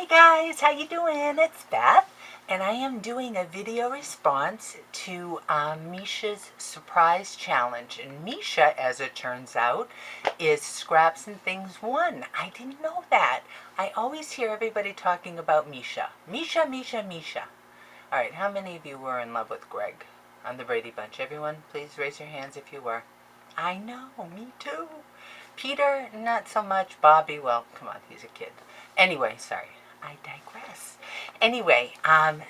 guys, how you doing? It's Beth, and I am doing a video response to Misha's surprise challenge. And Misha, as it turns out, is Scrapsandthings1. I didn't know that. I always hear everybody talking about Misha. Misha, Misha, Misha. All right, how many of you were in love with Greg on the Brady Bunch? Everyone, please raise your hands if you were. I know, me too. Peter, not so much. Bobby, well, come on, he's a kid. Anyway, sorry, I digress. Anyway,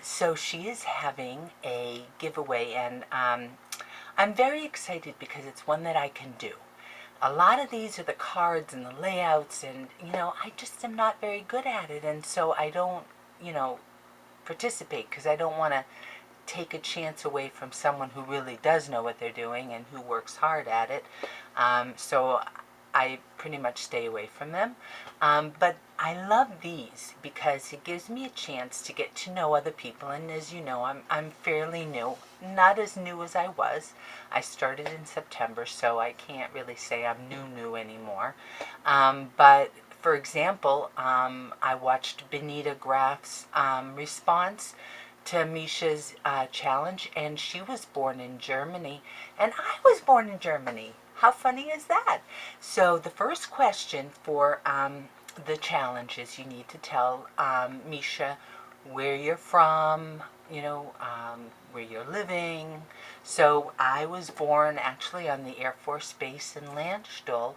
so she is having a giveaway, and I'm very excited because it's one that I can do. A lot of these are the cards and the layouts, and, I just am not very good at it, and so I don't, participate because I don't want to take a chance away from someone who really does know what they're doing and who works hard at it. So I pretty much stay away from them. But I love these because it gives me a chance to get to know other people. And as you know, I'm fairly new. Not as new as I was. I started in September, so I can't really say I'm new anymore. But for example, I watched Benita Graf's response to Misha's challenge, and she was born in Germany, and I was born in Germany. How funny is that? So the first question for the challenge is you need to tell Misha where you're from, where you're living. So I was born actually on the Air Force Base in Landstuhl,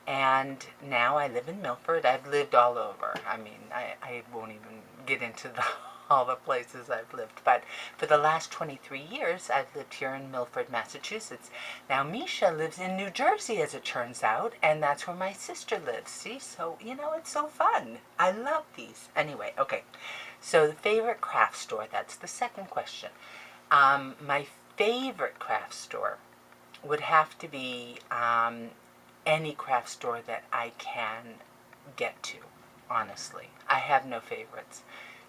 and now I live in Milford. I've lived all over. I mean, I won't even get into all the places I've lived. But for the last 23 years, I've lived here in Milford, Massachusetts. Now, Misha lives in New Jersey, as it turns out, and that's where my sister lives. See? So, it's so fun. I love these. Anyway, okay. So the favorite craft store, that's the second question. My favorite craft store would have to be any craft store that I can get to, honestly. I have no favorites.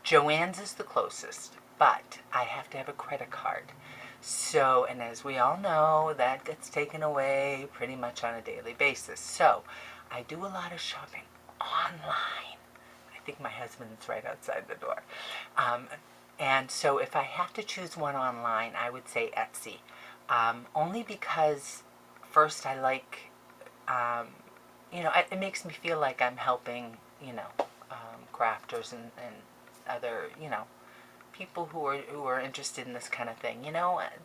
Joann's is the closest, but I have to have a credit card. So, and as we all know, that gets taken away pretty much on a daily basis. So, I do a lot of shopping online. I think my husband's right outside the door. And so if I have to choose one online, I would say Etsy. Only because, first, I like it makes me feel like I'm helping, crafters and other, people who are interested in this kind of thing.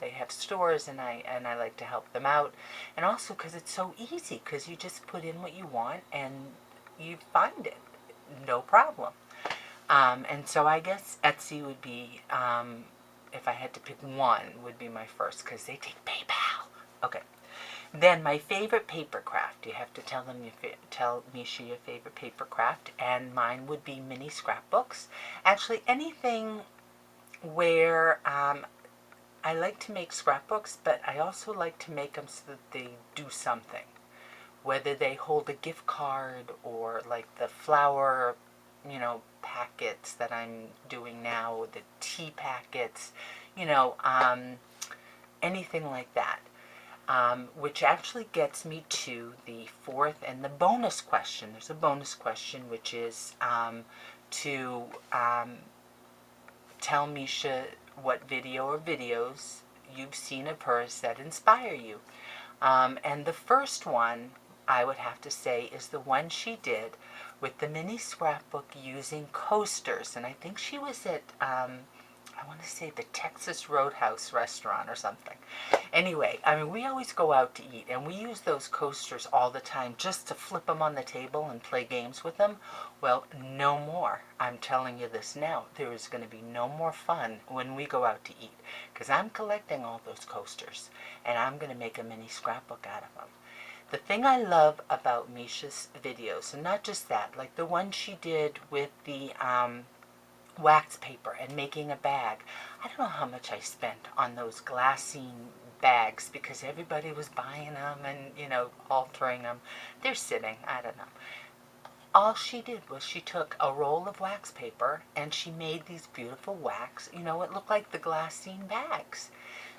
They have stores, and I like to help them out. And also because it's so easy, because you just put in what you want and you find it, no problem. And so I guess Etsy would be, if I had to pick one, would be my first, because they take PayPal. Okay. Then my favorite paper craft. You have to tell Misha your favorite paper craft, and mine would be mini scrapbooks. Actually, anything where I like to make scrapbooks, but I also like to make them so that they do something. Whether they hold a gift card or like the flower, packets that I'm doing now, or the tea packets, anything like that. Which actually gets me to the fourth and the bonus question. There's a bonus question, which is to tell Misha what video or videos you've seen of hers that inspire you. And the first one, I would have to say, is the one she did with the mini scrapbook using coasters. And I think she was at I want to say the Texas Roadhouse restaurant or something. Anyway, I mean, we always go out to eat, and we use those coasters all the time just to flip them on the table and play games with them. Well, no more. I'm telling you this now. There is going to be no more fun when we go out to eat, because I'm collecting all those coasters, and I'm going to make a mini scrapbook out of them. The thing I love about Misha's videos, and not just that, like the one she did with the wax paper and making a bag. I don't know how much I spent on those glassine bags because everybody was buying them and, altering them. They're sitting, I don't know. All she did was she took a roll of wax paper and she made these beautiful wax, it looked like the glassine bags.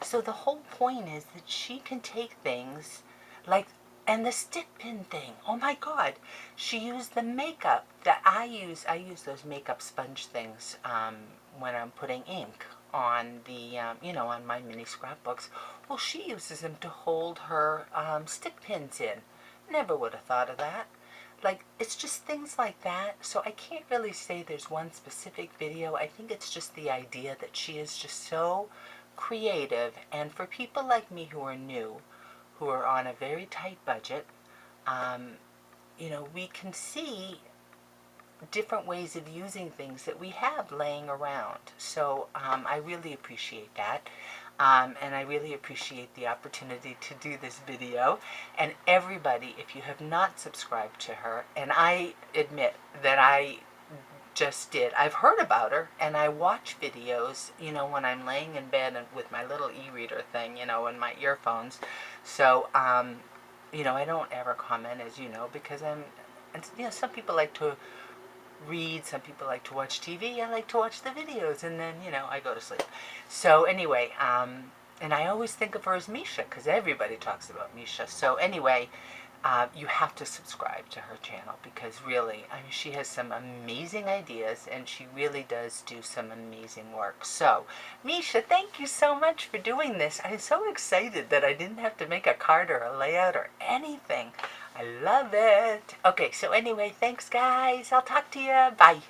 So the whole point is that she can take things like And the stick pin thing, oh my God, she used the makeup that I use. I use those makeup sponge things when I'm putting ink on the, on my mini scrapbooks. Well, she uses them to hold her stick pins in. Never would have thought of that. Like, it's just things like that. So I can't really say there's one specific video. I think it's just the idea that she is just so creative. And for people like me who are new, who are on a very tight budget, um, we can see different ways of using things that we have laying around. So I really appreciate that. And I really appreciate the opportunity to do this video. And everybody, if you have not subscribed to her, and I admit that I just did. I've heard about her, and I watch videos, when I'm laying in bed and with my little e-reader thing, and my earphones. So, I don't ever comment, as you know, because some people like to read, some people like to watch TV. I like to watch the videos, and then, I go to sleep. So, anyway, and I always think of her as Misha, because everybody talks about Misha. So, anyway, you have to subscribe to her channel, because really, I mean, she has some amazing ideas, and she really does do some amazing work. So, Misha, thank you so much for doing this. I'm so excited that I didn't have to make a card or a layout or anything. I love it. Okay, so anyway, thanks guys. I'll talk to you. Bye.